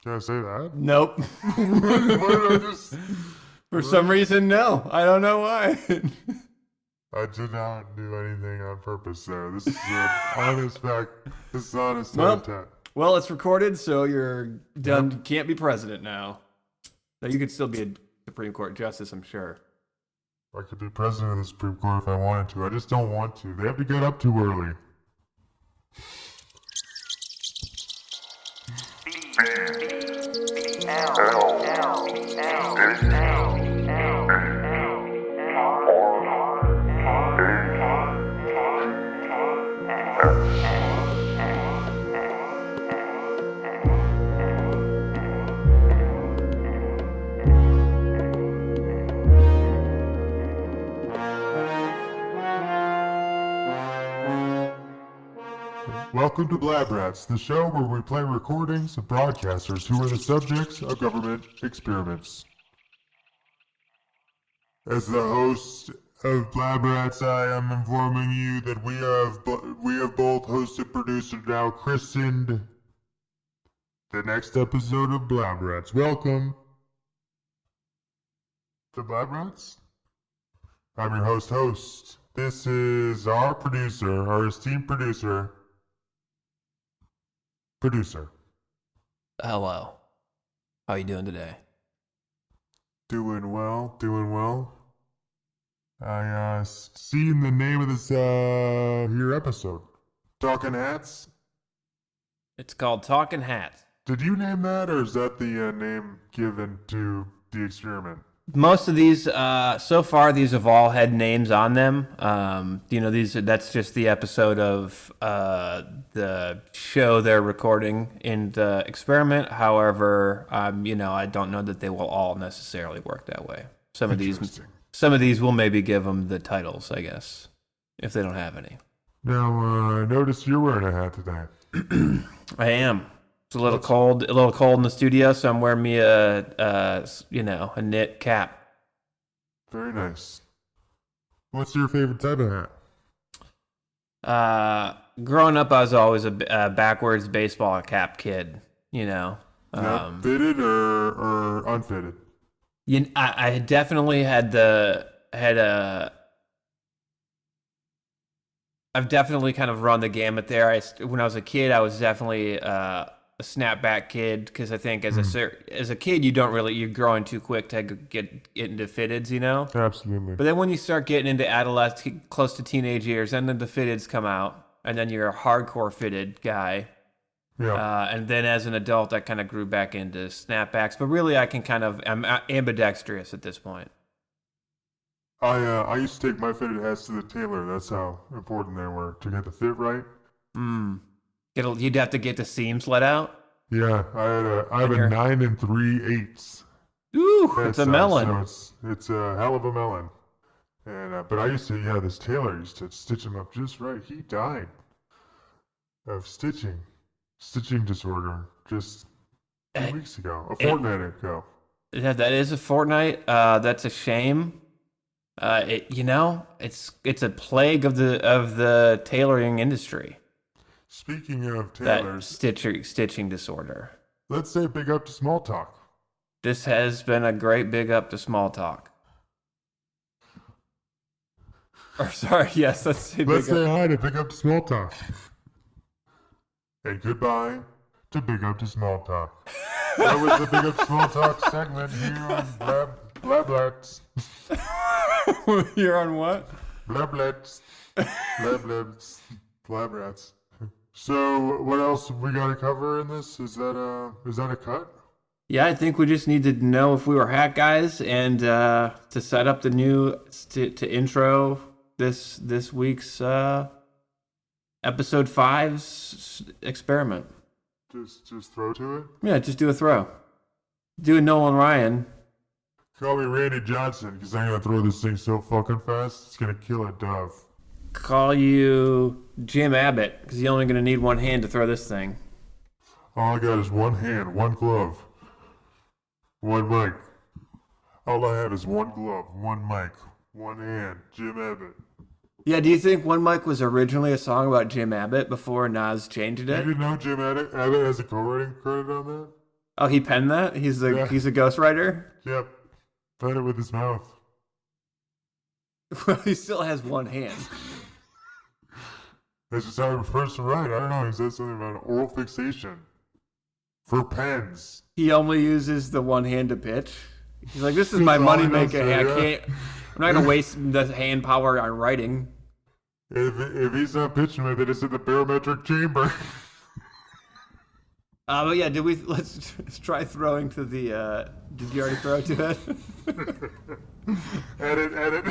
Can I say that? Nope. Why did I just... For some reason, no. I don't know why. I did not do anything on purpose there. This is an honest fact. This is honest habitat. Well, it's recorded, so you're done. Yep. You can't be president now. No, you could still be a Supreme Court justice, I'm sure. I could be president of the Supreme Court if I wanted to. I just don't want to. They have to get up too early. Welcome to Blab Rats, the show where we play recordings of broadcasters who are the subjects of government experiments. As the host of Blab Rats, I am informing you that we have both hosted, produced, and now christened the next episode of Blab Rats. Welcome to Blab Rats. I'm your host. This is our producer, our esteemed producer. Hello. How are you doing today? Doing well. I seen the name of this here episode. Talkin Hats. It's called Talkin Hats. Did you name that, or is that the name given to the experiment? Most of these, so far, these have all had names on them. That's just the episode of the show they're recording in the experiment. However, I don't know that they will all necessarily work that way. Some of these will maybe give them the titles, I guess, if they don't have any. Now, I noticed you're wearing a hat today. I am. It's a little cold in the studio, so I'm wearing me a knit cap. Very nice. What's your favorite type of hat? Growing up, I was always a backwards baseball cap kid. Fitted or unfitted? I definitely I've definitely kind of run the gamut there. When I was a kid, I was definitely a snapback kid, because I think as a kid you're growing too quick to get into fitteds, Absolutely. But then when you start getting into adolescent, close to teenage years, and then the fitteds come out, and then you're a hardcore fitted guy. Yeah. And then as an adult, I kind of grew back into snapbacks, but really I'm ambidextrous at this point. I used to take my fitted hats to the tailor. That's how important they were to get the fit right. You'd have to get the seams let out. Yeah, I have a 9 3/8. Ooh, it's a melon. So it's a hell of a melon. And but I used to, this tailor used to stitch them up just right. He died of stitching disorder just 2 weeks ago, a fortnight ago. Yeah, that is a fortnight. That's a shame. It's a plague of the tailoring industry. Speaking of tailors, that stitching disorder. Let's say big up to Small Talk. This has been a great big up to Small Talk. Or sorry, yes, let's say hi to big up to Small Talk. And goodbye to big up to Small Talk. That was the big up to Small Talk segment here on Blab Rats. You're on what? Blab Rats. Blab Rats. So, what else we got to cover in this? Is that a cut? Yeah, I think we just need to know if we were hat guys, and to set up the new to intro this week's episode 5's experiment. Just throw to it. Yeah, just do a throw. Do a Nolan Ryan. Call me Randy Johnson, because I'm gonna throw this thing so fucking fast it's gonna kill a dove. Call you Jim Abbott, because you're only going to need one hand to throw this thing. All I got is one hand, one glove, one mic. All I have is one glove, one mic, one hand. Jim Abbott. Yeah, do you think One Mic was originally a song about Jim Abbott before Nas changed it? You didn't know Jim Abbott has a co-writing credit on that? Oh, he penned that? He's a ghostwriter? Yep. Pen it with his mouth. Well, he still has one hand. That's just how he prefers to write. I don't know. He said something about oral fixation for pens. He only uses the one hand to pitch. He's like, this is my moneymaker. I'm not gonna waste the hand power on writing. If he's not pitching with it, it's in the barometric chamber. But yeah, let's try throwing to the. Did you already throw to it? Edit. Edit.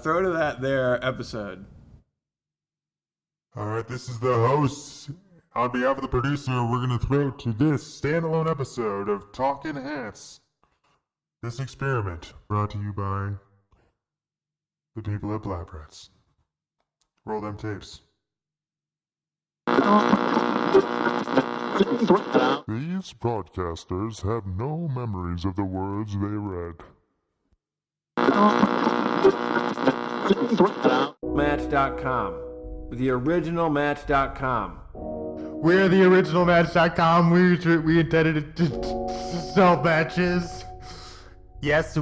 Throw to that there episode. All right, this is the host. On behalf of the producer, we're going to throw to this standalone episode of Talkin Hats. This experiment brought to you by the people at Blab Rats. Roll them tapes. These broadcasters have no memories of the words they read. Match.com. The original Match.com. We're the original Match.com. We intended to sell matches. Yes,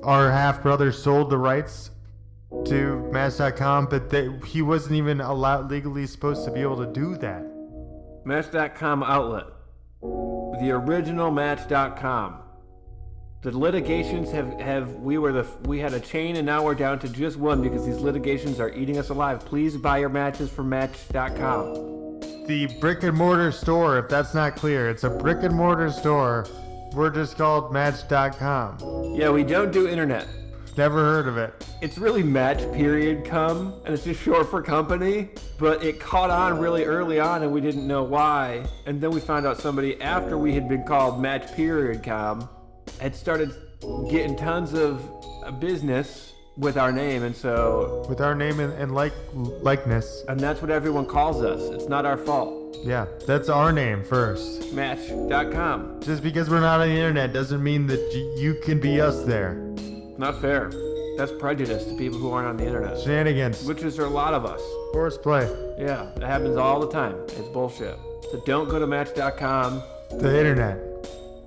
our half brother sold the rights to Match.com, but he wasn't even legally supposed to be able to do that. Match.com outlet. The original Match.com. The litigations we had a chain and now we're down to just one because these litigations are eating us alive. Please buy your matches from Match.com. The brick and mortar store, if that's not clear, it's a brick and mortar store. We're just called Match.com. Yeah, we don't do internet. Never heard of it. It's really Match.com, and it's just short for company, but it caught on really early on and we didn't know why. And then we found out somebody after we had been called Match.com had started getting tons of business with our name, and so... With our name and likeness. And that's what everyone calls us. It's not our fault. Yeah, that's our name first. Match.com. Just because we're not on the internet doesn't mean that you can be us there. Not fair. That's prejudice to people who aren't on the internet. Shenanigans. Which is a lot of us. Horseplay. Yeah, it happens all the time. It's bullshit. So don't go to Match.com. The internet.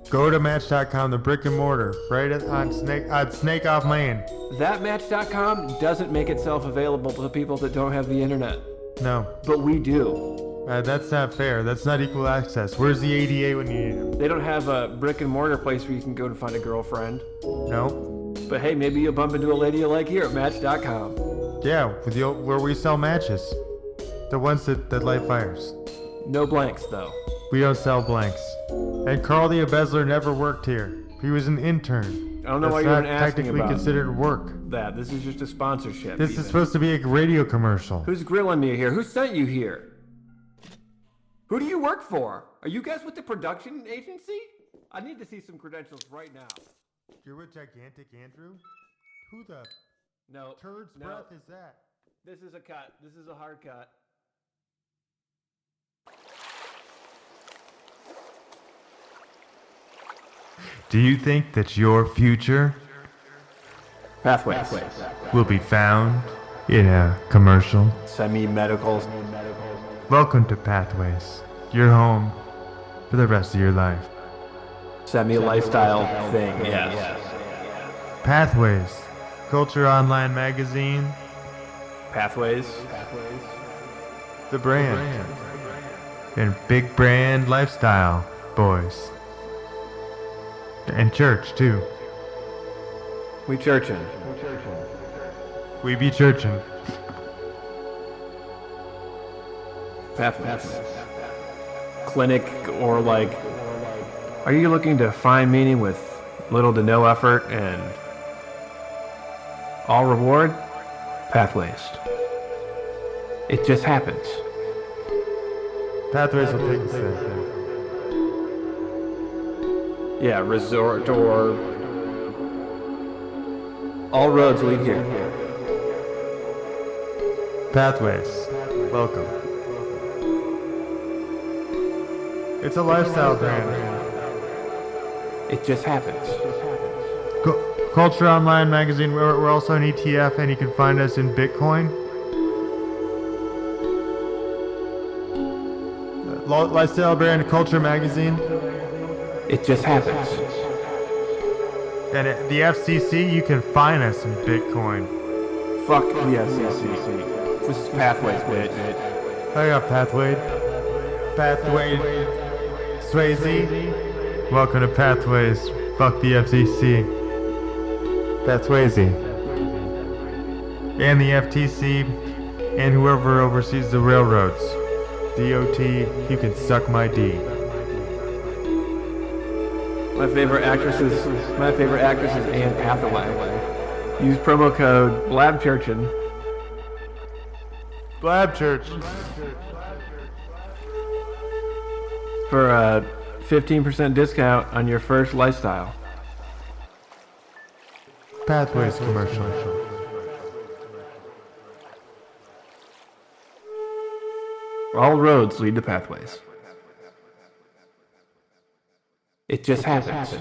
Go to Match.com, the brick and mortar, right on Snake Off Lane. That Match.com doesn't make itself available to people that don't have the internet. No. But we do. That's not fair. That's not equal access. Where's the ADA when you need them? They don't have a brick and mortar place where you can go to find a girlfriend. No. But hey, maybe you'll bump into a lady you like here at Match.com. Yeah, where we sell matches. The ones that light fires. No blanks, though. We don't sell blanks. And Carl the Embezzler never worked here. He was an intern. I don't know why you're asking about. That's not technically considered work. This is just a sponsorship. This is supposed to be a radio commercial. Who's grilling me here? Who sent you here? Who do you work for? Are you guys with the production agency? I need to see some credentials right now. You're with Gigantic Andrew? Who the turd's breath is that? This is a cut. This is a hard cut. Do you think that your future Pathways. will be found in a commercial? Semi-medicals. Welcome to Pathways, your home for the rest of your life. Semi-lifestyle thing, yes. Pathways, Culture Online Magazine, Pathways. the brand, and big brand lifestyle, boys. And church, too. We churchin'. We be churchin'. Pathways. Clinic or like... Are you looking to find meaning with little to no effort and all reward? Pathways. It just happens. Pathways will take us there. Yeah, resort or... All roads lead here. Pathways, welcome. It's a lifestyle brand. It just happens. Culture Online Magazine, we're also an ETF, and you can find us in Bitcoin. lifestyle brand Culture Magazine. It just happens. And at the FCC, you can fine us in Bitcoin. Fuck the FCC. This is Pathways, bitch. I got Pathway Swayze. Welcome to Pathways. Fuck the FCC. Pathways. And the FTC, and whoever oversees the railroads. DOT, you can suck my D. My favorite actress is Anne Hathaway. Use promo code BLABCHURCHIN. Blab Church. For a 15% discount on your first lifestyle. Pathways commercial. All roads lead to Pathways. It just happens.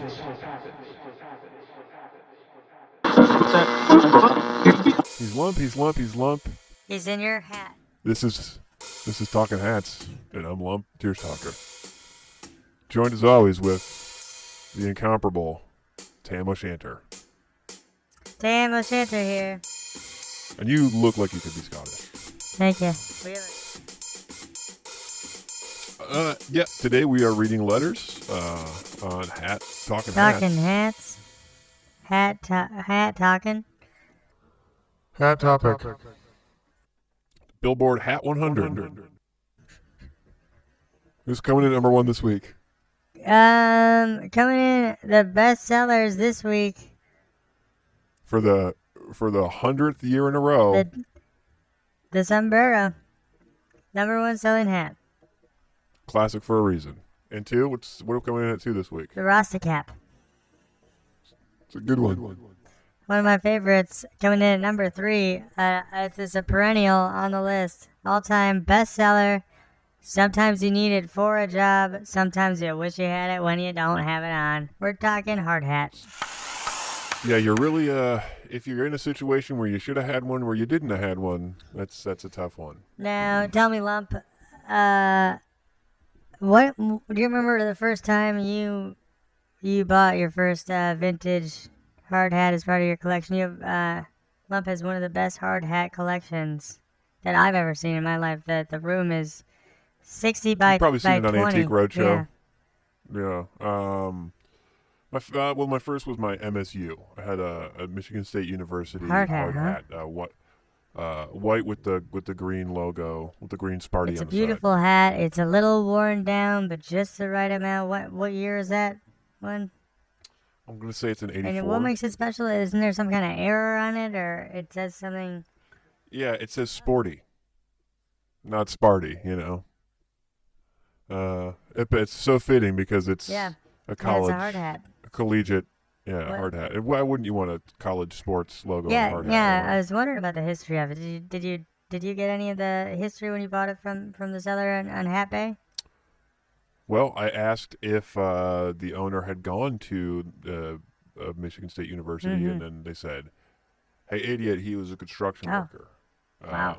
He's lump. He's in your hat. This is Talkin Hats, and I'm Lump Tears Talker. Joined as always with the incomparable Tam O'Shanter. Tam O'Shanter here. And you look like you could be Scottish. Thank you. Yeah, today we are reading letters on Talkin Talkin Hats. Hats. Hat talking. Hat topic. Billboard Hat 100. Who's coming in number one this week? Coming in the best sellers this week. For the 100th year in a row. The sombrero. Number one selling hat. Classic for a reason. And two, what are we coming in at two this week? The Rasta cap. It's a good one. One of my favorites coming in at number 3. It's a perennial on the list. All-time bestseller. Sometimes you need it for a job. Sometimes you wish you had it when you don't have it on. We're talking hard hat. Yeah, you're really if you're in a situation where you should have had one where you didn't have had one, that's a tough one. Now, tell me, Lump, what do you remember the first time you bought your first vintage hard hat as part of your collection? Lump has one of the best hard hat collections that I've ever seen in my life. That the room is 60 by You've probably seen it on 20. Antique Roadshow. Yeah. My first was my MSU. I had a Michigan State University Hard hat, white with the green logo, with the green Sparty It's on a the beautiful hat. It's a little worn down, but just the right amount. What year is that one? side. I'm gonna say it's an '84. And what makes it special? Isn't there some kind of error on it, or it says something? Yeah, it says sporty, not Sparty. You know. It's so fitting because it's a college, it's a hard hat. a collegiate, hard hat. And why wouldn't you want a college sports logo? on a hard hat? Yeah. I was wondering about the history of it. Did you get any of the history when you bought it from the seller on Hat Bay? Well, I asked if the owner had gone to Michigan State University, and then they said, "Hey, idiot, he was a construction worker." Wow.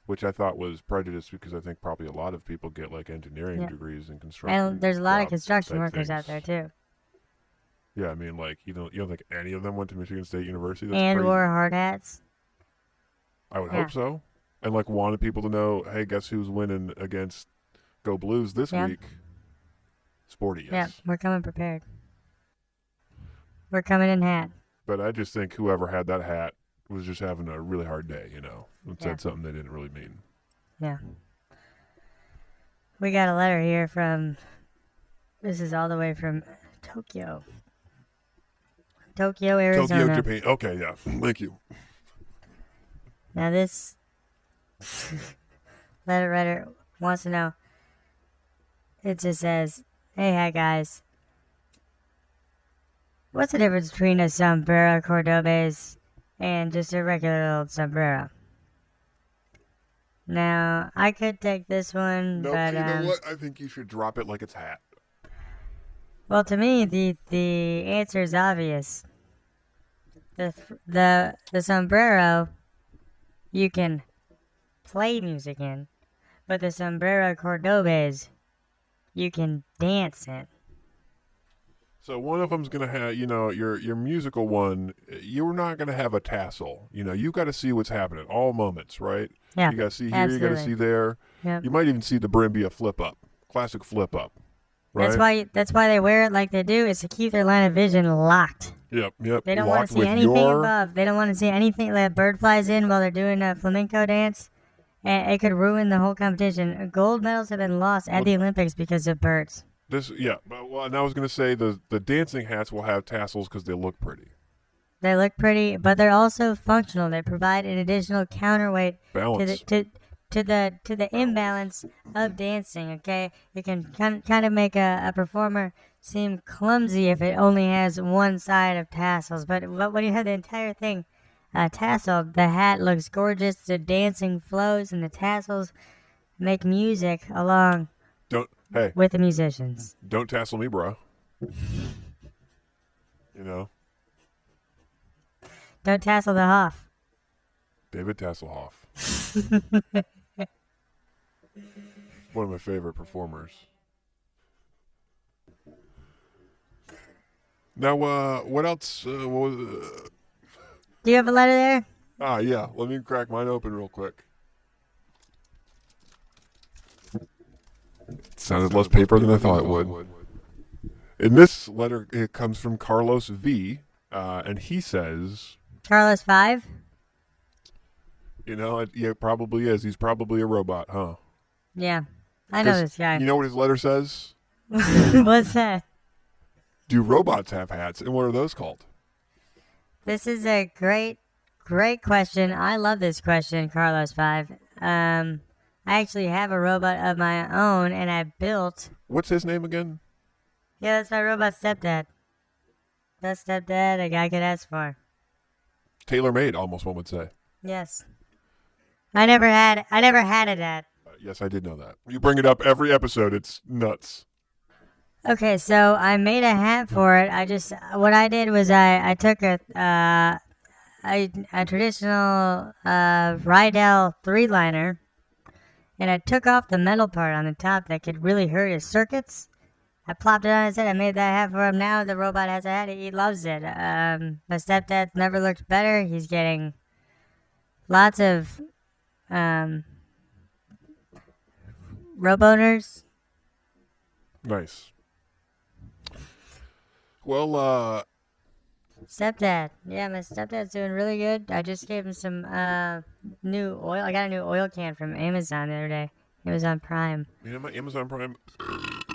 Which I thought was prejudiced because I think probably a lot of people get like engineering degrees in construction. And there's a lot of construction type workers out things. there too. Yeah, I mean, like you don't think any of them went to Michigan State University? That's And crazy. wore hard hats. I would hope so. And like wanted people to know, hey, guess who's winning against Go Blues this week? Sporty, yes. Yeah, we're coming prepared. We're coming in hat. But I just think whoever had that hat was just having a really hard day, and said something they didn't really mean. Yeah. We got a letter here from, this is all the way from Tokyo, Arizona. Tokyo, Japan. Okay, yeah. Thank you. Now this letter writer wants to know, it just says, hey, hi guys. What's the difference between a sombrero cordobes and just a regular old sombrero? Now, I could take this one, No, but you know what? I think you should drop it like it's hat. well, to me, the answer is obvious. The sombrero you can play music in, But the sombrero cordobes, you can dance in. So one of them's gonna have, your musical one. You're not gonna have a tassel. You got to see what's happening all moments, right? Yeah, You got to see here. You got to absolutely. see there. Yep. You might even see the brim be a flip up, classic flip up. Right? That's why they wear it like they do, is to keep their line of vision locked. Yep. They don't want Locked to see with anything your above. They don't want to see anything that bird flies in while they're doing a flamenco dance. And it could ruin the whole competition. Gold medals have been lost at the Olympics because of birds. And I was gonna say the dancing hats will have tassels because they look pretty. They look pretty, but they're also functional. They provide an additional counterweight Balance. to the imbalance of dancing. Okay, it can kind of make a performer seem clumsy if it only has one side of tassels. But when you have the entire thing tasseled, the hat looks gorgeous. The dancing flows, and the tassels make music along with the musicians. Don't tassel me, bro. Don't tassel the Hoff. David Tasselhoff. One of my favorite performers. Now, what else? Do you have a letter there? Yeah. Let me crack mine open real quick. It sounded less paper than I thought it would. In this letter, it comes from Carlos V, and he says, Carlos 5? It probably is. He's probably a robot, huh? Yeah. I know this guy. You know what his letter says? What's that? Do robots have hats, and what are those called? This is a great question. I love this question, Carlos 5. I actually have a robot of my own, and I built... What's his name again? Yeah, that's my robot stepdad. Best stepdad a guy could ask for. Tailor-made, almost one would say. Yes. I never had a dad. Yes, I did know that. You bring it up every episode. It's nuts. Okay, so I made a hat for it. What I did was I took a traditional Rydell 3-liner, and I took off the metal part on the top that could really hurt his circuits. I plopped it on his head. I made that hat for him. Now the robot has a hat. He loves it. My stepdad's never looked better. He's getting lots of robo-owners. Nice. Well, Stepdad. Yeah, my stepdad's doing really good. I just gave him some new oil. I got a new oil can from Amazon the other day. Amazon Prime. my Amazon Prime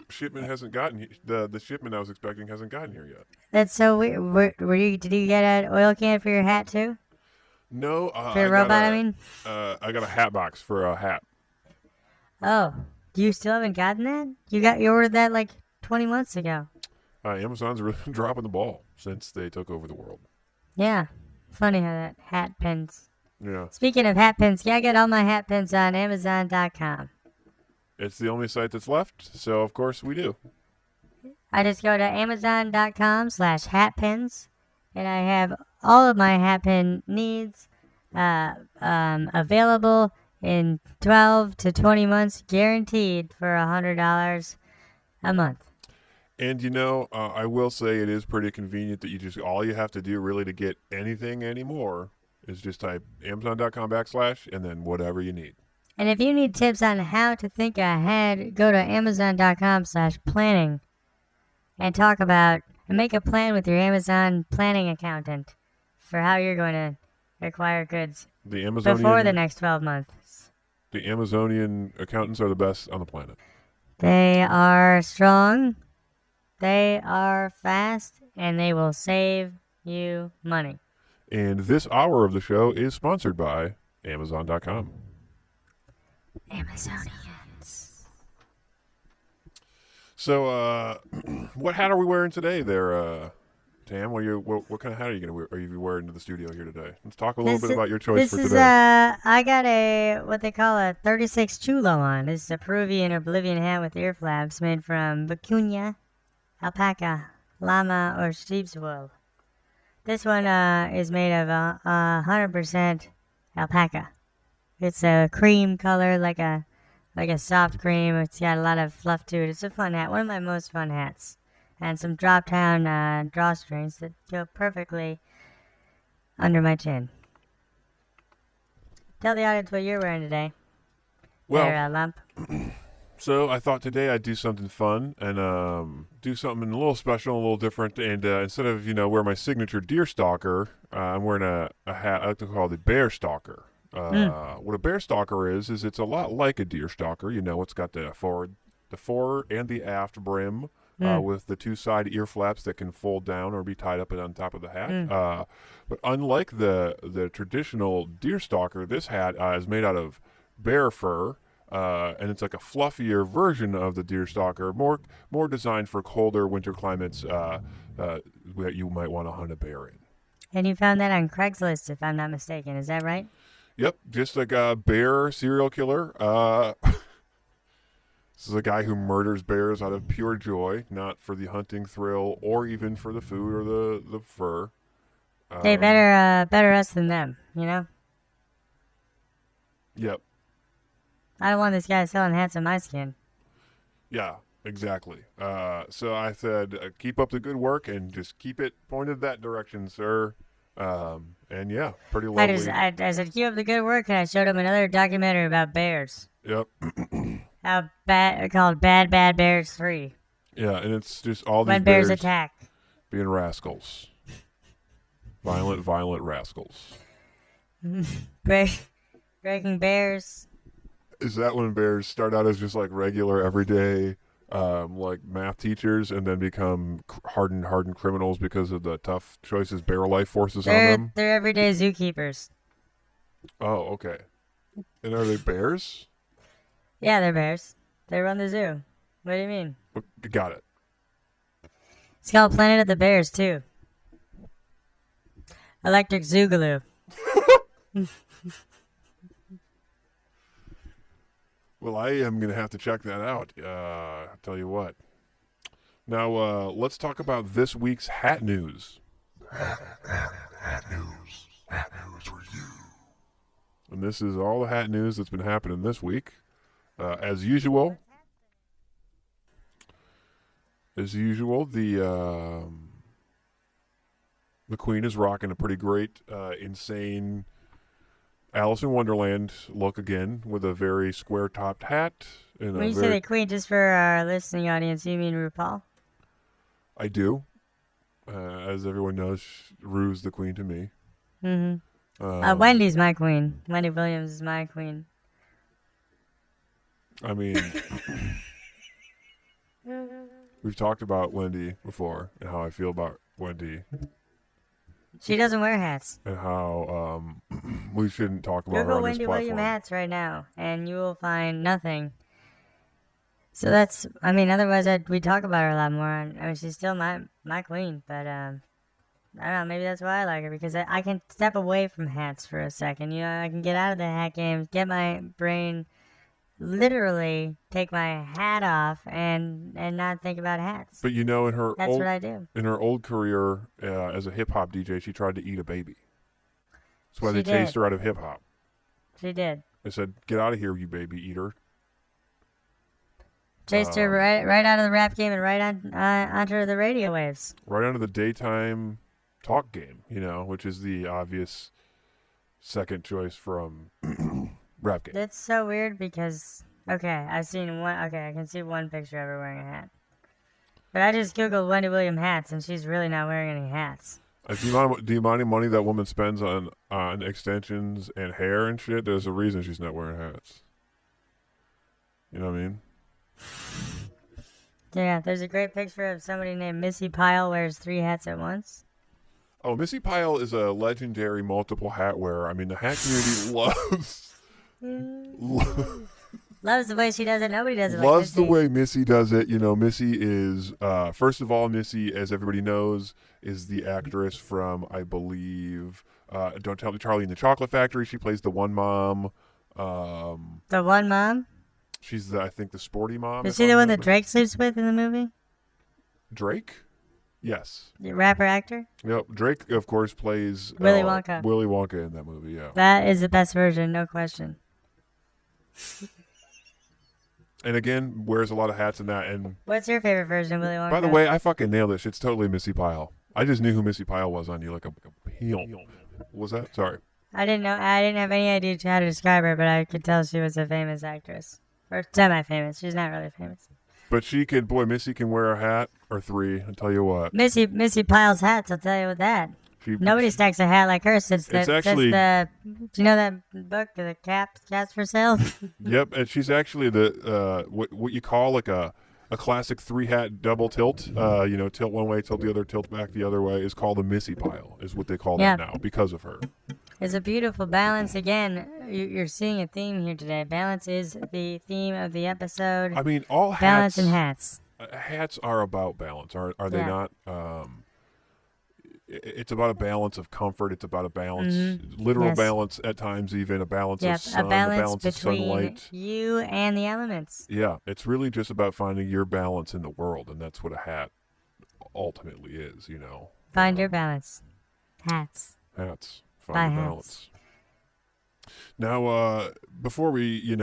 shipment hasn't gotten the shipment I was expecting hasn't gotten here yet. That's so weird. Did you get an oil can for your hat too? No, For your robot, I mean. I got a hat box for a hat. Oh, you still haven't gotten that? You ordered that like 20 months ago. Amazon's really been dropping the ball since they took over the world. Yeah, funny how that hat pins. Yeah. Speaking of hat pins, I get all my hat pins on Amazon.com. It's the only site that's left, so of course we do. I just go to Amazon.com/hatpins, and I have all of my hat pin needs available in 12 to 20 months, guaranteed for $100 a month. And I will say it is pretty convenient that all you have to do really to get anything anymore is just type Amazon.com / and then whatever you need. And if you need tips on how to think ahead, go to Amazon.com/planning and make a plan with your Amazon planning accountant for how you're going to acquire goods before the next 12 months. The Amazonian accountants are the best on the planet. They are strong, they are fast, and they will save you money. And this hour of the show is sponsored by Amazon.com. Amazonians. So, what hat are we wearing today there, Tam? What kind of hat are you wearing to the studio here today? Let's talk a little bit about your choice for today. I got what they call a 36 chulo on. This is a Peruvian or Bolivian hat with ear flaps made from vicuña, alpaca, llama, or sheep's wool. This one is made of 100% alpaca. It's a cream color, like a like a soft cream. It's got a lot of fluff to it. It's a fun hat. One of my most fun hats. And some drop down drawstrings that go perfectly under my chin. Tell the audience what you're wearing today. Well, there, Lump. So I thought today I'd do something fun and do something a little special, a little different. And instead of wear my signature deer stalker, I'm wearing a hat I like to call the bear stalker. What a bear stalker is it's a lot like a deer stalker. It's got the fore and the aft brim with the two side ear flaps that can fold down or be tied up on top of the hat. But unlike the traditional deer stalker, this hat is made out of bear fur. And it's like a fluffier version of the deer stalker, more designed for colder winter climates that you might want to hunt a bear in. And you found that on Craigslist, if I'm not mistaken. Is that right? Yep, just like a bear serial killer. This is a guy who murders bears out of pure joy, not for the hunting thrill or even for the food or the fur. Hey, better us than them, Yep. I don't want this guy selling hats on my skin. Yeah, exactly. So I said, keep up the good work and just keep it pointed that direction, sir. And yeah, pretty lovely. I said, keep up the good work, and I showed him another documentary about bears. Yep. Called Bad Bears 3. Yeah, and it's just all these When bears attack. Being rascals. Violent rascals. Breaking bears. Is that when bears start out as just like regular, everyday, like math teachers, and then become hardened criminals because of the tough choices bear life forces on them? They're everyday zookeepers. Oh, okay. And are they bears? Yeah, they're bears. They run the zoo. What do you mean? Got it. It's called Planet of the Bears, too. Electric Zoogaloo. Well, I am going to have to check that out. I'll tell you what. Now, let's talk about this week's hat news. Hat news. Hat news for you. And this is all the hat news that's been happening this week. As usual, the Queen is rocking a pretty great, insane Alice in Wonderland look again with a very square-topped hat. And When you say the Queen, just for our listening audience, you mean RuPaul? I do. As everyone knows, Rue's the Queen to me. Mm-hmm. Wendy's my queen. Wendy Williams is my queen. I mean, we've talked about Wendy before and how I feel about Wendy. She doesn't wear hats. And how we shouldn't talk about her Google on this Wendy platform. Williams hats right now, and you will find nothing. So that's, otherwise we talk about her a lot more. She's still my queen, but I don't know, maybe that's why I like her, because I can step away from hats for a second. I can get out of the hat game, get my brain, literally take my hat off and not think about hats. But in her That's what I do. In her old career as a hip hop DJ, she tried to eat a baby. That's why She they chased did. her out of hip hop. She did. They said, "Get out of here, you baby eater." Chased her right out of the rap game and right onto the radio waves. Right onto the daytime talk game, which is the obvious second choice from rap game. That's so weird because, I can see one picture of her wearing a hat. But I just Googled Wendy Williams hats, and she's really not wearing any hats. Do you mind the money that woman spends on extensions and hair and shit? There's a reason she's not wearing hats. You know what I mean? Yeah, there's a great picture of somebody named Missy Pyle wears 3 hats at once. Oh, Missy Pyle is a legendary multiple hat wearer. The hat community Loves the way she does it. Nobody does it like loves Missy. the way Missy does it. Missy is, first of all, Missy, as everybody knows, is the actress from, I believe, Don't Tell Me, Charlie and the Chocolate Factory. She plays the one mom. The one mom? She's, I think, the sporty mom. Is she the one that Drake sleeps with in the movie? Drake? Yes. The rapper actor? Yep. Drake, of course, plays Willy Wonka. Willy Wonka in that movie, yeah. That is the best version, no question. And again, wears a lot of hats and that. And What's your favorite version of Willy Wonka? by the way, I fucking nailed this. It's totally Missy Pyle. I just knew who Missy Pyle was on you like a peel. What was that? Sorry. I didn't know. I didn't have any idea how to describe her, but I could tell she was a famous actress, or semi-famous. She's not really famous. But Missy can wear a hat or three. I'll tell you what. Missy Pyle's hats. I'll tell you what that. Nobody stacks a hat like her since the. Do you know that book, The Cats for Sale? Yep, and she's actually the what you call like a classic 3-hat double tilt. Tilt one way, tilt the other, tilt back the other way is called a Missy Pyle. Is what they call that now because of her. It's a beautiful balance. Again, you're seeing a theme here today. Balance is the theme of the episode. I mean, all balance hats. and hats. Hats are about balance, are they not? It's about a balance of comfort. It's about a balance, literal balance at times, even a balance of sun, a balance of between sunlight. You and the elements. Yeah, it's really just about finding your balance in the world, and that's what a hat ultimately is. Find your balance. Hats. Hats. Buy Find your hats. balance. Now, before we,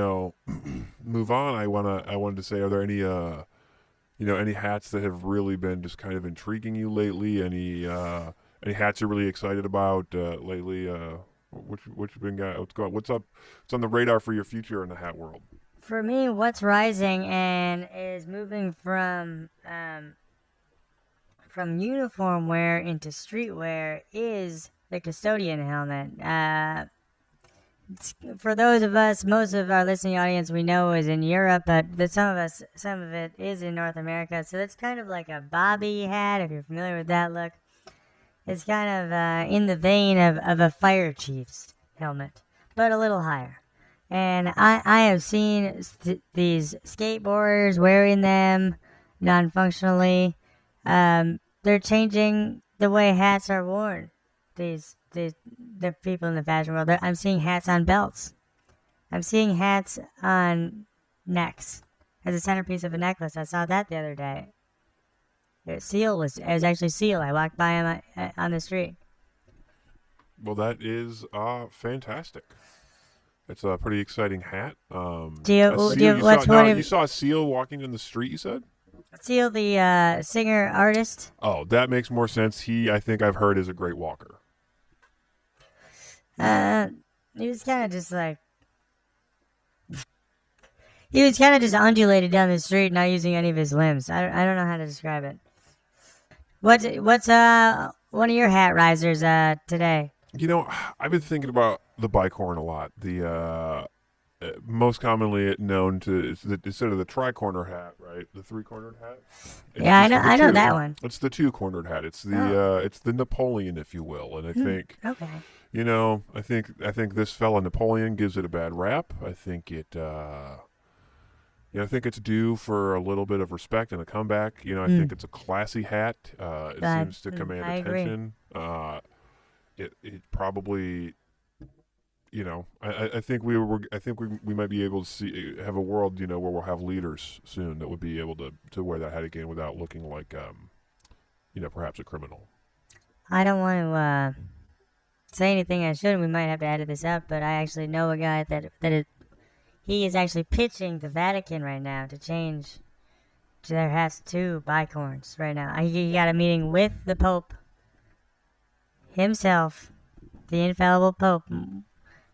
move on, I wanted to say, are there any any hats that have really been just kind of intriguing you lately? Any hats you're really excited about lately? What's been what's up? What's on the radar for your future in the hat world? For me, what's rising and is moving from uniform wear into street wear is the custodian helmet. For those of us, most of our listening audience we know is in Europe, but some of it is in North America. So it's kind of like a bobby hat, if you're familiar with that look. It's kind of in the vein of a fire chief's helmet, but a little higher. And I have seen these skateboarders wearing them non-functionally. They're changing the way hats are worn. The people in the fashion world. I'm seeing hats on belts. I'm seeing hats on necks as a centerpiece of a necklace. I saw that the other day. It was actually Seal. I walked by him on the street. Well, that is fantastic. It's a pretty exciting hat. You saw a seal walking in the street, you said? Seal, the singer artist. Oh, that makes more sense. I think I've heard, is a great walker. He was kind of just like... He was kind of just undulated down the street, not using any of his limbs. I don't know how to describe it. What's one of your hat risers today? I've been thinking about the bicorn a lot. The most commonly known to instead of the tri-corner hat, right? The 3-cornered hat. Yeah, I know that one. It's the 2-cornered hat. It's the Napoleon, if you will. And I think I think this fella Napoleon gives it a bad rap. I think I think it's due for a little bit of respect and a comeback. I think it's a classy hat. It seems to command attention. It probably, I think we might be able to have a world, where we'll have leaders soon that would be able to wear that hat again without looking like, perhaps a criminal. I don't want to say anything I shouldn't. We might have to edit this out, but I actually know a guy he is actually pitching the Vatican right now to change their hats to bicorns right now. He got a meeting with the Pope himself, the infallible Pope.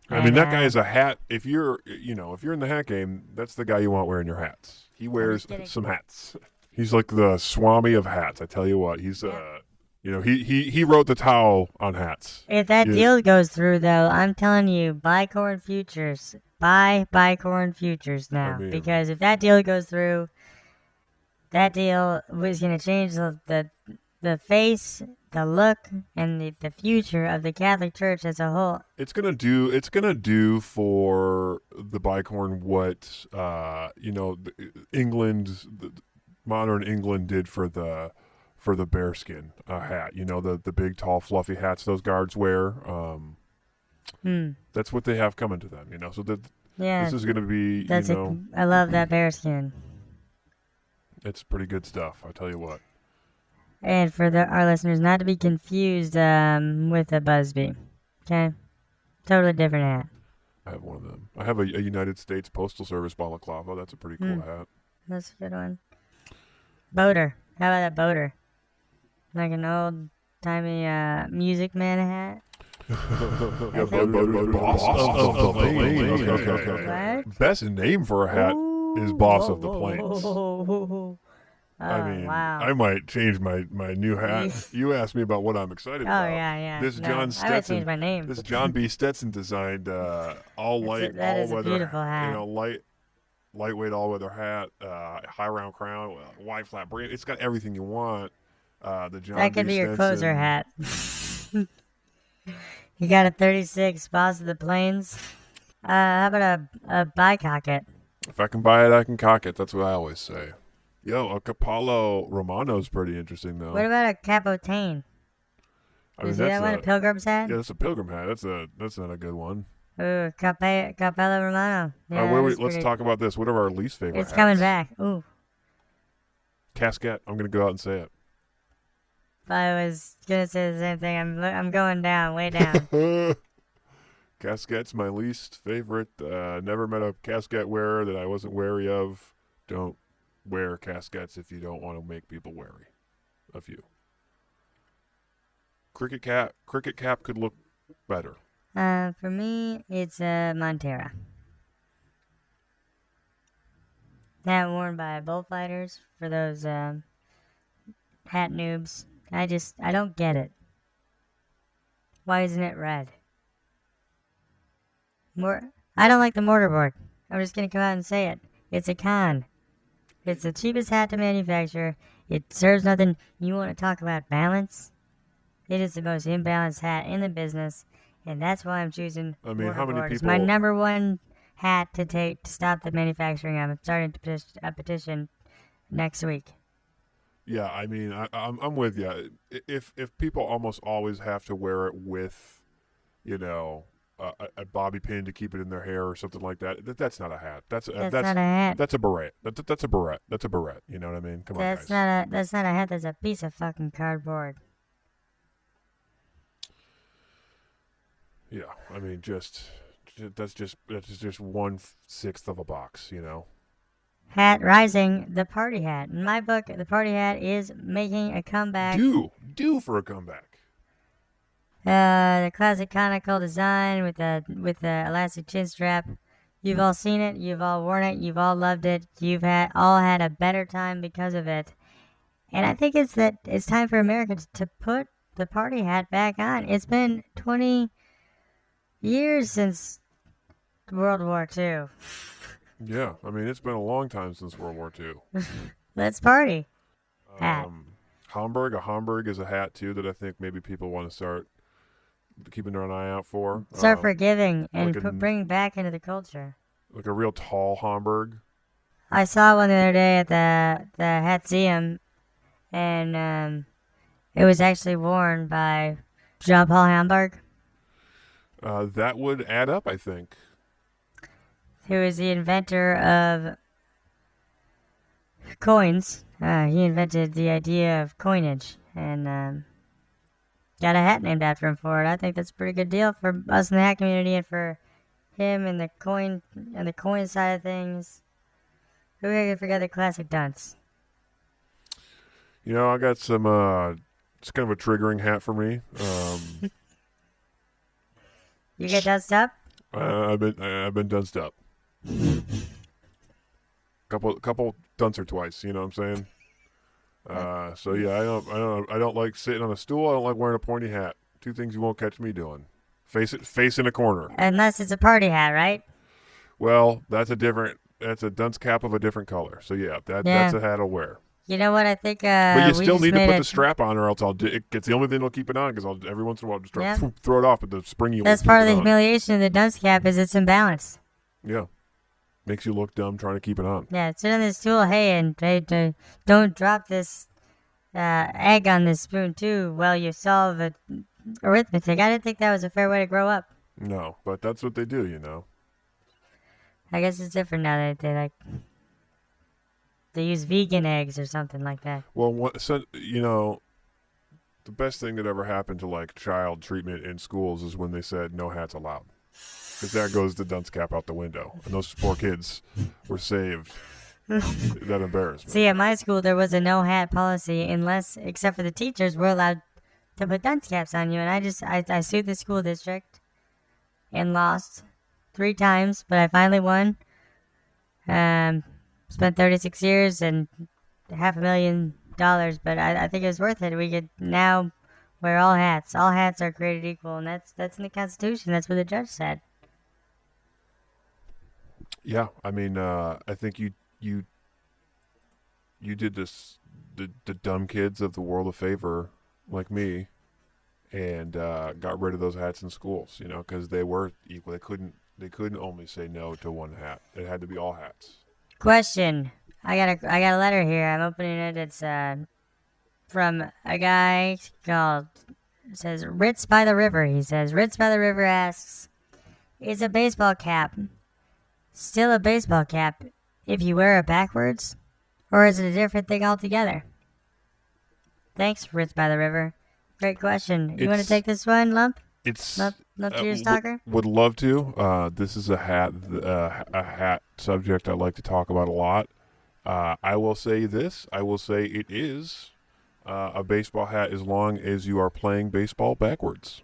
I mean, that guy is a hat. If you're in the hat game, that's the guy you want wearing your hats. He wears some hats. He's like the Swami of hats. I tell you what, he's he wrote the towel on hats. If that deal goes through, though, I'm telling you, bicorn futures. Buy bicorn futures now, because if that deal goes through, that deal was going to change the face, the look, and the future of the Catholic Church as a whole. It's gonna do for the bicorn what modern England did for the bearskin hat. The big tall fluffy hats those guards wear. That's what they have coming to them. So this is gonna be. I love that bearskin. It's pretty good stuff. I tell you what. And for our listeners, not to be confused with a Busby. Okay? Totally different hat. I have one of them. I have a United States Postal Service balaclava. That's a pretty cool hat. That's a good one. Boater. How about that boater? Like an old timey music man hat. Yeah, boss of the plains. Okay. What? Best name for a hat is Boss of the Plains. Oh, I mean, wow. I might change my new hat. You asked me about what I'm excited about. Yeah. This No, John I would Stetson. change my name. This John B. Stetson designed all light, that all is a weather, beautiful hat. you know, lightweight all weather hat, high round crown, wide flat brim. It's got everything you want. The John That could B. be your Stetson. closer hat. You got a 36 Boss of the Plains. How about a bicocket? If I can buy it, I can cock it. That's what I always say. Yo, a Capello Romano's pretty interesting though. What about a capotane? I mean, Is that one a pilgrim's hat? yeah, that's a pilgrim hat. That's not a good one. Ooh, Capello Romano. Yeah, Let's talk about this. What are our least favorite It's hats? coming back. Ooh. Casquette. I'm gonna go out and say it. If I was gonna say the same thing, I'm going down, way down. Casquette's my least favorite. Never met a casquette wearer that I wasn't wary of. Don't wear casquettes if you don't want to make people wary of you. Cricket cap could look better. For me, it's a Montera. Hat worn by bullfighters for those hat noobs. I don't get it. Why isn't it red? I don't like the mortarboard. I'm just gonna come out and say it. It's a con. It's the cheapest hat to manufacture. It serves nothing. You want to talk about balance? It is the most imbalanced hat in the business, and that's why I'm choosing. I mean, how many mortarboard. It's people- my number one hat to take to stop the manufacturing. I'm starting a petition next week. Yeah, I mean, I'm with you. If people almost always have to wear it with, you know, a bobby pin to keep it in their hair or something like that, that's not a hat. That's That's not a hat. That's a beret. That's a beret. That's a beret. You know what I mean? Come on, That's guys. not a hat. That's a piece of fucking cardboard. Yeah, I mean, that's just 1/6 of a box. You know. Hat rising, the party hat. In my book, the party hat is making a comeback. Due for a comeback. The classic conical design with the elastic chin strap. You've all seen it. You've all worn it. You've all loved it. You've all had a better time because of it. And I think it's time for Americans to put the party hat back on. It's been 20 years since World War II. Yeah, I mean, it's been a long time since World War II. Let's party. Hat. Homburg. A Homburg is a hat too that I think maybe people want to start keeping an eye out for. Start forgiving and like bring back into the culture. Like a real tall Homburg. I saw one the other day at the Hatseum, and it was actually worn by Jean Paul Hamburg, That would add up, I think. who is the inventor of coins. He invented the idea of coinage, and got a hat named after him for it. I think that's a pretty good deal for us in the hat community, and for him and the coin side of things. Who could forget the classic dunce? You know, I got some. It's kind of a triggering hat for me. You get dunced up? I've been dunced up. Couple dunce or twice. You know what I'm saying? So yeah, I don't like sitting on a stool. I don't like wearing a pointy hat. Two things you won't catch me doing. Face in a corner. Unless it's a party hat, right? Well, that's a dunce cap of a different color. So yeah, that's a hat I'll wear. You know what I think? But you still need to put the the strap on, or else it's the only thing that'll keep it on. Because every once in a while just Yeah. throw it off, but the spring you. That's part of the humiliation of the dunce cap is it's imbalanced. Yeah, makes you look dumb trying to keep it on. Yeah, sit on this stool, and don't drop this egg on this spoon too while you solve arithmetic. I didn't think that was a fair way to grow up. No, but that's what they do, you know. I guess it's different now that they use vegan eggs or something like that. Well, the best thing that ever happened to like child treatment in schools is when they said no hats allowed. because there goes the dunce cap out the window, and those poor kids were saved. That embarrassment. See, at my school, there was a no hat policy except for the teachers, we're allowed to put dunce caps on you. And I sued the school district and lost 3 times, but I finally won. Spent 36 years and $500,000, but I think it was worth it. We could now wear all hats. All hats are created equal, and that's in the Constitution. That's what the judge said. Yeah, I mean, I think you did this the dumb kids of the world a favor, like me, and got rid of those hats in schools. You know, because they were equal. They couldn't only say no to one hat. It had to be all hats. Question. I got a letter here. I'm opening it. It's from a guy called. It says Ritz by the River. He says Ritz by the River asks, "Is a baseball cap still a baseball cap if you wear it backwards, or is it a different thing altogether?" Thanks, Ritz by the River. Great question. You want to take this one, Lump? It's Lump to your stalker? Would love to. This is a hat subject I like to talk about a lot. I will say this. I will say it is a baseball hat as long as you are playing baseball backwards.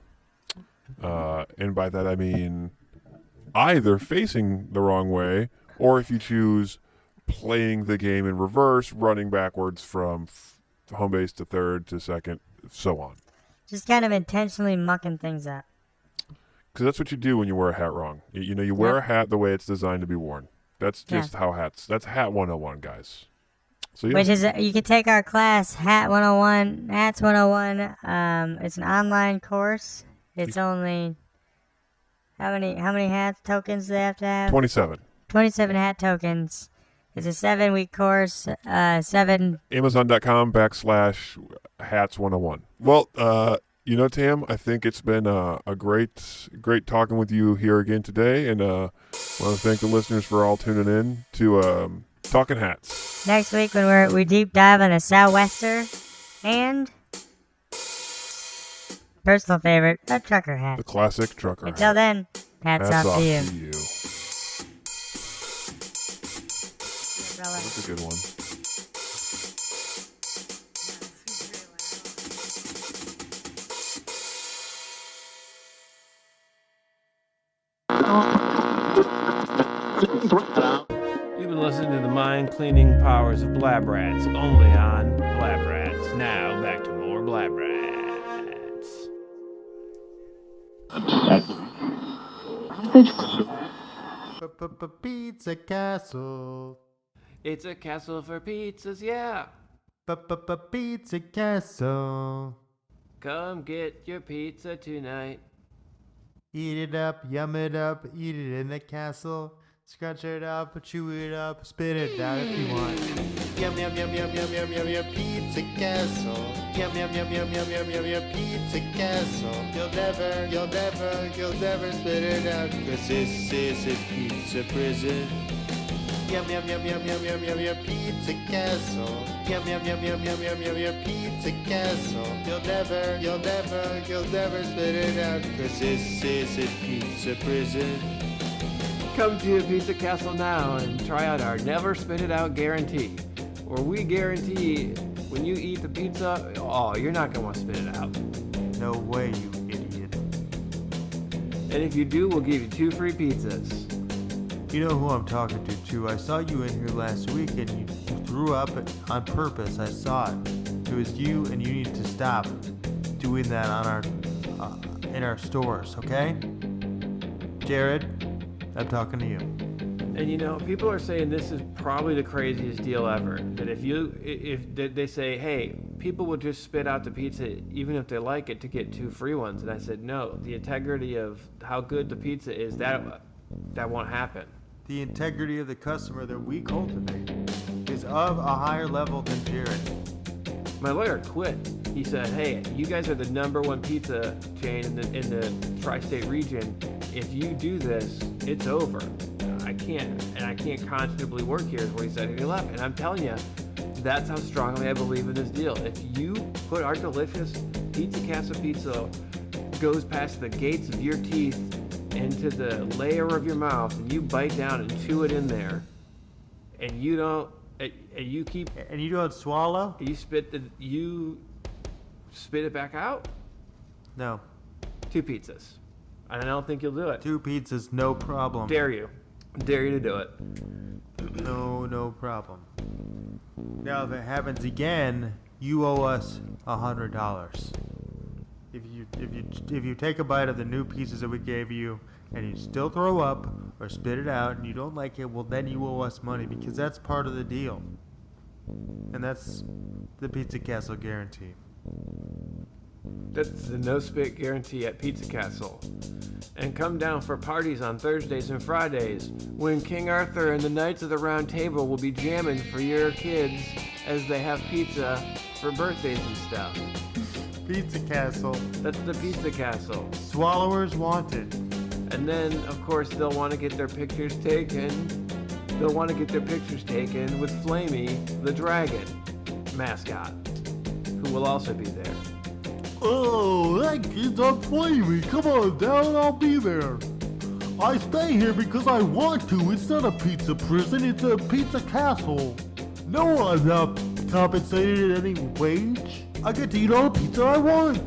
And by that I mean either facing the wrong way, or if you choose playing the game in reverse, running backwards from home base to third to second, so on. Just kind of intentionally mucking things up. Because that's what you do when you wear a hat wrong. You wear a hat the way it's designed to be worn. That's just how hats. That's Hat 101, guys. So yeah. Which is, you can take our class, Hats 101. It's an online course. It's only, how many hat tokens do they have to have? 27. 27 hat tokens. It's a 7-week course. Amazon.com/hats 101. Well, Tam, I think it's been a great talking with you here again today, and I want to thank the listeners for all tuning in to Talkin Hats. Next week when we deep dive on a sou'wester and personal favorite, a trucker hat. The classic trucker hat. Until then, hats off to you. That's a good one. You've been listening to the mind-cleaning powers of Blab Rats, only on Blab Rats. Now, back to more Blab Rats. Pizza Castle. It's a castle for pizzas, yeah. Pizza Castle. Come get your pizza tonight. Eat it up, yum it up, eat it in the castle. Scrunch it up, chew it up, spit it out if you want. Yum yum yum yum yum yum yum yum Pizza Castle. Yum yum yum yum yum yum yum yum Pizza Castle. You'll never spit it out, 'cause this is a pizza prison. Yum yum yum yum yum yum yum yum Pizza Castle. Yum yum yum yum yum yum yum yum Pizza Castle. You'll never spit it out, 'cause this is a pizza prison. Come to Pizza Castle now and try out our Never Spit It Out guarantee. Where we guarantee when you eat the pizza, you're not going to want to spit it out. No way, you idiot. And if you do, we'll give you 2 free pizzas. You know who I'm talking to, too. I saw you in here last week and you threw up on purpose. I saw it. It was you, and you need to stop doing that on in our stores, okay? Jared, I'm talking to you. And people are saying this is probably the craziest deal ever. That if they say, hey, people will just spit out the pizza even if they like it to get 2 free ones. And I said, no, the integrity of how good the pizza is, that won't happen. The integrity of the customer that we cultivate is of a higher level than Jared. My lawyer quit. He said, hey, you guys are the #1 pizza chain in the tri-state region. If you do this, it's over. I can't conscionably work here is what he said, and he left. And I'm telling you, that's how strongly I believe in this deal. If you put our delicious Pizza Casa pizza goes past the gates of your teeth into the layer of your mouth, and you bite down and chew it in there, and you don't, and you keep, And you don't swallow? you spit it back out. No. 2 pizzas. I don't think you'll do it. 2 pizzas, no problem. Dare you to do it. No problem. Now, if it happens again, you owe us $100. If you take a bite of the new pieces that we gave you and you still throw up or spit it out and you don't like it, well then you owe us money because that's part of the deal. And that's the Pizza Castle guarantee. That's the no spit guarantee at Pizza Castle. And come down for parties on Thursdays and Fridays when King Arthur and the Knights of the Round Table will be jamming for your kids as they have pizza for birthdays and stuff. Pizza Castle. That's the Pizza Castle. Swallowers wanted. And then, of course, they'll want to get their pictures taken. They'll want to get their pictures taken with Flamey, the dragon mascot, who will also be there. Oh, that kid's on Flamey. Come on down, I'll be there. I stay here because I want to. It's not a pizza prison, it's a pizza castle. No, I'm not compensated at any wage. I get to eat all the pizza I want.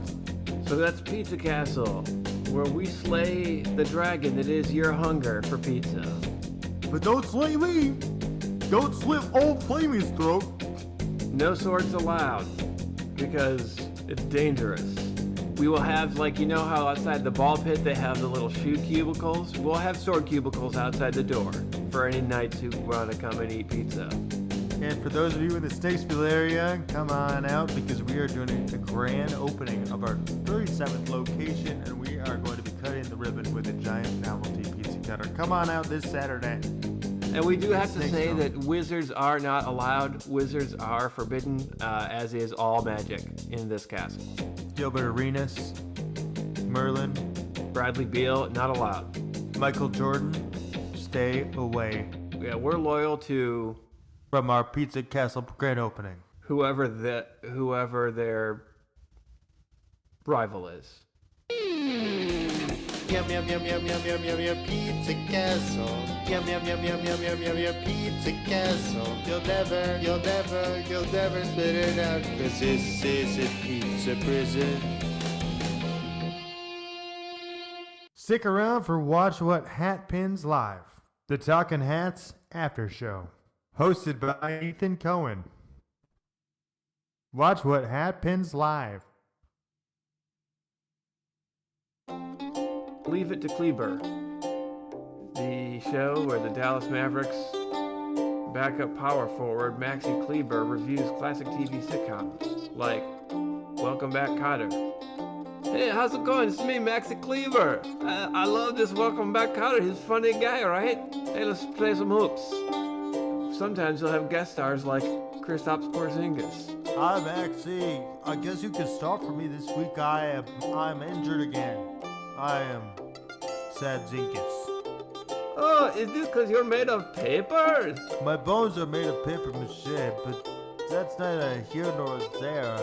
So that's Pizza Castle, where we slay the dragon that is your hunger for pizza. But don't slay me. Don't slit old Flamey's throat. No swords allowed, because it's dangerous. We will have, like, you know how outside the ball pit they have the little shoot cubicles? We'll have sword cubicles outside the door for any knights who want to come and eat pizza. And for those of you in the Statesville area, come on out because we are doing a grand opening of our 37th location and we are going to be cutting the ribbon with a giant novelty pizza cutter. Come on out this Saturday. And we do have to Thanks, say Tom. that wizards are not allowed. Wizards are forbidden, as is all magic in this castle. Gilbert Arenas, Merlin, Bradley Beal, not allowed. Michael Jordan, stay away Yeah, we're loyal to from our Pizza Castle grand opening. whoever their rival is. Yum yum yum yum yum yum yum yum Pizza Castle. Yum yum yum yum yum yum yum yum Pizza Castle. You'll never spit it out, 'cause this is a pizza prison. Stick around for Watch What Hat Pins Live, the Talkin Hats after show, hosted by Ethan Cohen. Watch What Hat Pins Live. Leave It to Kleber, the show where the Dallas Mavericks backup power forward Maxi Kleber reviews classic TV sitcoms like Welcome Back, Kotter. Hey, how's it going? It's me, Maxi Kleber. I love this Welcome Back, Kotter. He's a funny guy, right? Hey, let's play some hoops. Sometimes you'll have guest stars like Kristaps Porzingis. Hi, Maxie. I guess you can start for me this week. I'm injured again. I am Sad Zinkus. Oh, is this because you're made of paper? My bones are made of paper mache, but that's neither here nor there.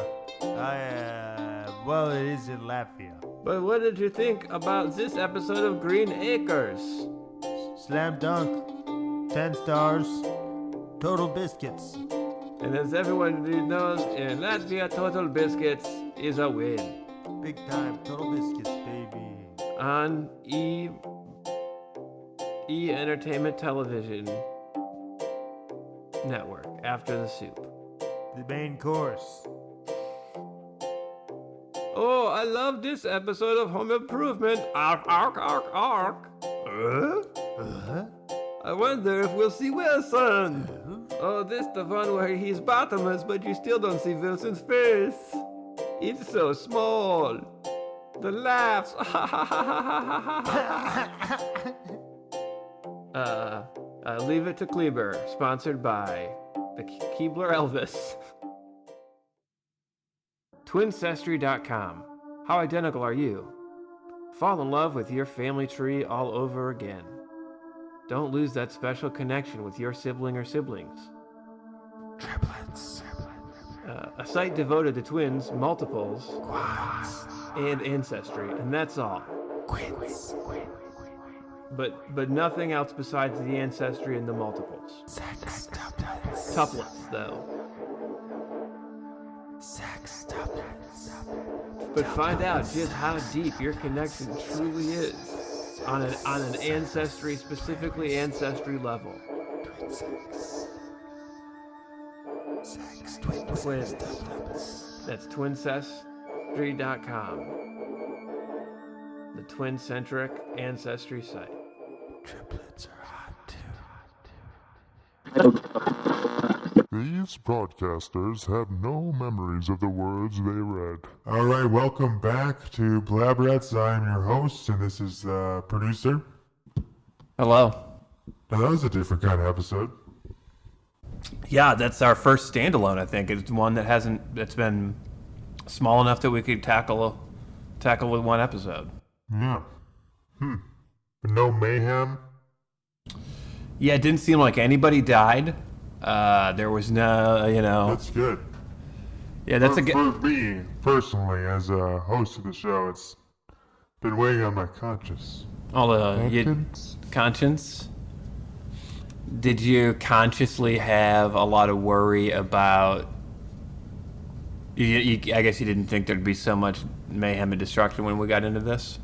Well, it is in Latvia. But what did you think about this episode of Green Acres? Slam dunk. 10 stars. Total biscuits. And as everyone knows, in Latvia, Total Biscuits is a win. Big time. Total biscuits, baby. On E Entertainment Television Network, after the soup. The main course. Oh, I love this episode of Home Improvement. Ark, ark, ark, ark. I wonder if we'll see Wilson. Oh, this the one where he's bottomless, but you still don't see Wilson's face. It's so small. The laughs. Leave It to Kleber, sponsored by the Keebler Elvis. Twincestry.com. How identical are you? Fall in love with your family tree all over again. Don't lose that special connection with your sibling or siblings. Triplets. A site devoted to twins, multiples, and ancestry, and that's all. Quins. but nothing else besides the ancestry and the multiples. Tuplets, though. But find out just how deep your connection truly is on an ancestry, specifically ancestry level. Twins. That's twincestry.com. The twin-centric ancestry site. Triplets are hot too. These broadcasters have no memories of the words they read. All right, welcome back to Blab Rats. I am your host, and this is the producer. Hello. Now, that was a different kind of episode. Yeah, that's our first standalone, I think. It's one that's been small enough that we could tackle with one episode. Yeah. But no mayhem. Yeah, it didn't seem like anybody died. There was no, That's good. Yeah, that's for me, personally, as a host of the show, it's been weighing on my conscience. Conscience? Did you consciously have a lot of worry about... I guess you didn't think there'd be so much mayhem and destruction when we got into this?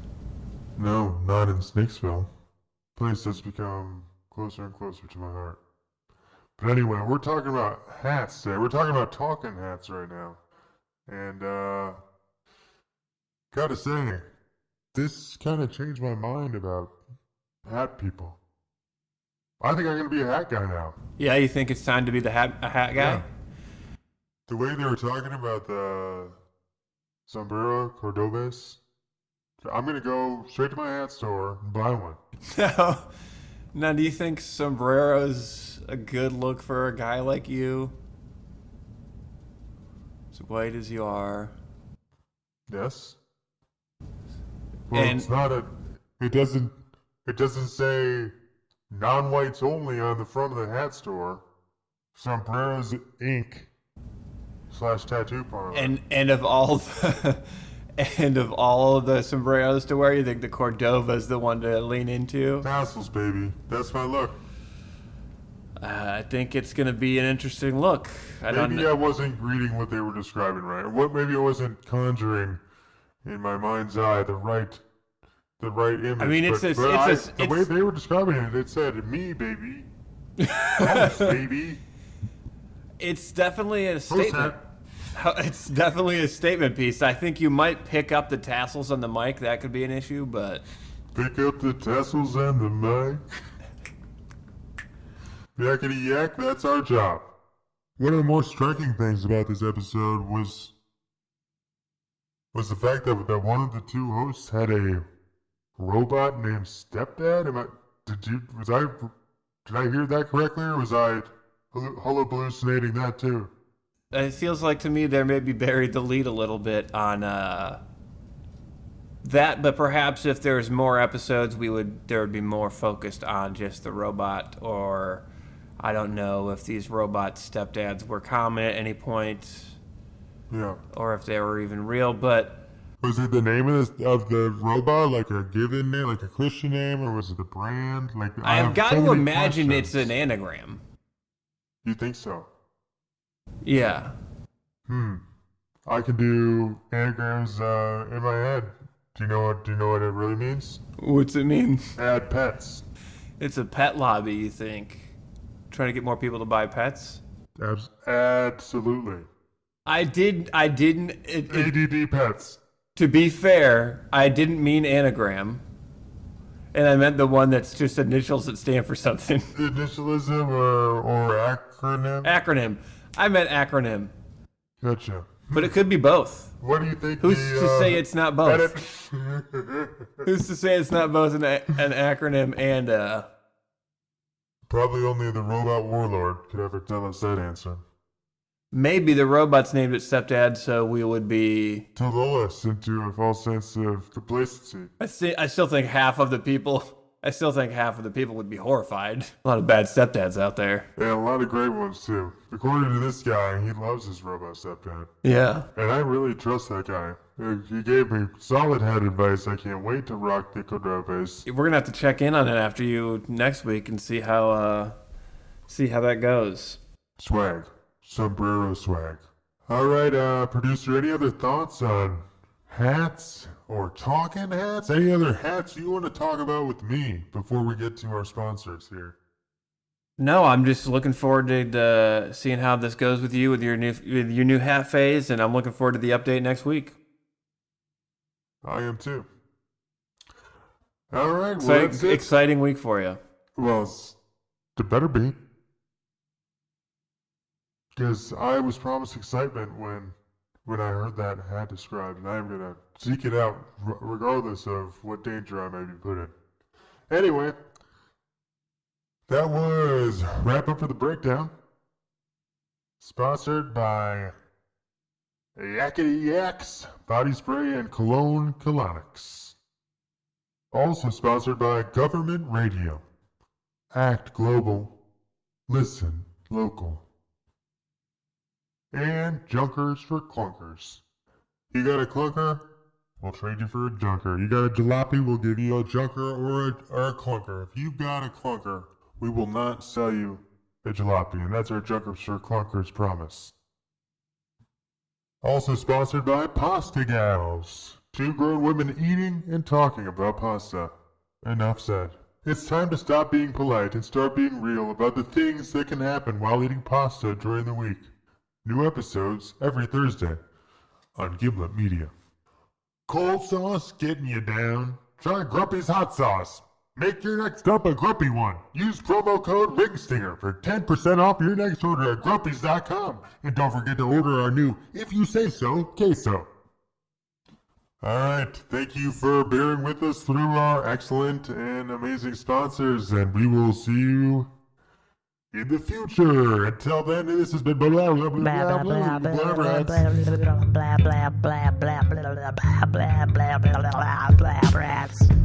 No, not in Snakesville. Place has become closer and closer to my heart. But anyway, we're talking about hats today. We're talking about Talkin Hats right now. And, gotta say, this kind of changed my mind about hat people. I think I'm gonna be a hat guy now. Yeah, you think it's time to be a hat guy? Yeah. The way they were talking about the sombrero cordobes, I'm gonna go straight to my hat store and buy one. Now, do you think sombrero's a good look for a guy like you? As white as you are. Yes. Well, And- it's not it doesn't say non-whites only on the front of the hat store. Sombreros Inc. /tattoo parlor. And of all of the sombreros to wear, you think the Cordova's the one to lean into? Tassels, baby. That's my look. I think it's going to be an interesting look. Maybe I wasn't reading what they were describing right. Maybe I wasn't conjuring in my mind's eye the right image. I mean, the way they were describing it said, "Me, baby, House, baby." It's definitely a Host statement. hat. It's definitely a statement piece. I think you might pick up the tassels on the mic. That could be an issue, but Pick up the tassels and the mic. Yakety yak, that's our job. One of the more striking things about this episode was the fact that one of the two hosts had a robot named Stepdad. Did I hear that correctly, or was I hallucinating that too? it feels like to me there maybe buried the lead a little bit on that. But perhaps if there's more episodes, there would be more focused on just the robot, or I don't know if these robot stepdads were common at any point. Yeah. Or if they were even real, but Was it the name of the robot, like a given name, like a Christian name, or was it the brand? I have got so to many imagine questions. it's an anagram. You think so? Yeah. I can do anagrams in my head. Do you know what it really means? What's it mean? Add pets. It's a pet lobby, you think? Trying to get more people to buy pets? Absolutely. ADD pets. To be fair, I didn't mean anagram. And I meant the one that's just initials that stand for something. Initialism or acronym? Acronym. I meant acronym. Gotcha. But it could be both. What do you think? Who's to say it's not both? Who's to say it's not both an acronym and Probably only the robot warlord could ever tell us that answer. maybe the robot's named it stepdad, so we would be... To lull us into a false sense of complacency. I still think half of the people I still think half of the people would be horrified. A lot of bad stepdads out there. Yeah, a lot of great ones too. According to this guy, he loves his robot stepdad. Yeah. And I really trust that guy. He gave me solid head advice. I can't wait to rock the Kodropes. We're gonna have to check in on it after you next week and see how that goes. Swag. Sombrero swag. Alright, producer, any other thoughts on hats or talking hats? Any other hats you want to talk about with me before we get to our sponsors here? No, I'm just looking forward to seeing how this goes with you with your new hat phase, and I'm looking forward to the update next week. I am too. Alright, well, that's it. Exciting week for you. Well, it better be. Because I was promised excitement when I heard that hat described, and I'm going to seek it out regardless of what danger I may be put in. Anyway, that was wrap up for the breakdown. Sponsored by Yakety Yaks Body Spray and Cologne Colonics. Also sponsored by Government Radio. Act global. Listen local. And Junkers for Clunkers. You got a clunker? We'll trade you for a junker. You got a jalopy? We'll give you a junker or a clunker. If you've got a clunker, we will not sell you a jalopy. And that's our Junkers for Clunkers promise. Also sponsored by Pasta Gals. 2 grown women eating and talking about pasta. Enough said. It's time to stop being polite and start being real about the things that can happen while eating pasta during the week. New episodes every Thursday on Gimlet Media. Cold sauce getting you down? Try Grumpy's hot sauce. Make your next dump a Grumpy one. Use promo code RINGSTINGER for 10% off your next order at Grumpy's.com. And don't forget to order our new If You Say So queso. Alright, thank you for bearing with us through our excellent and amazing sponsors, and we will see you in the future. Until then, this has been Blab Rats. Blab Rats.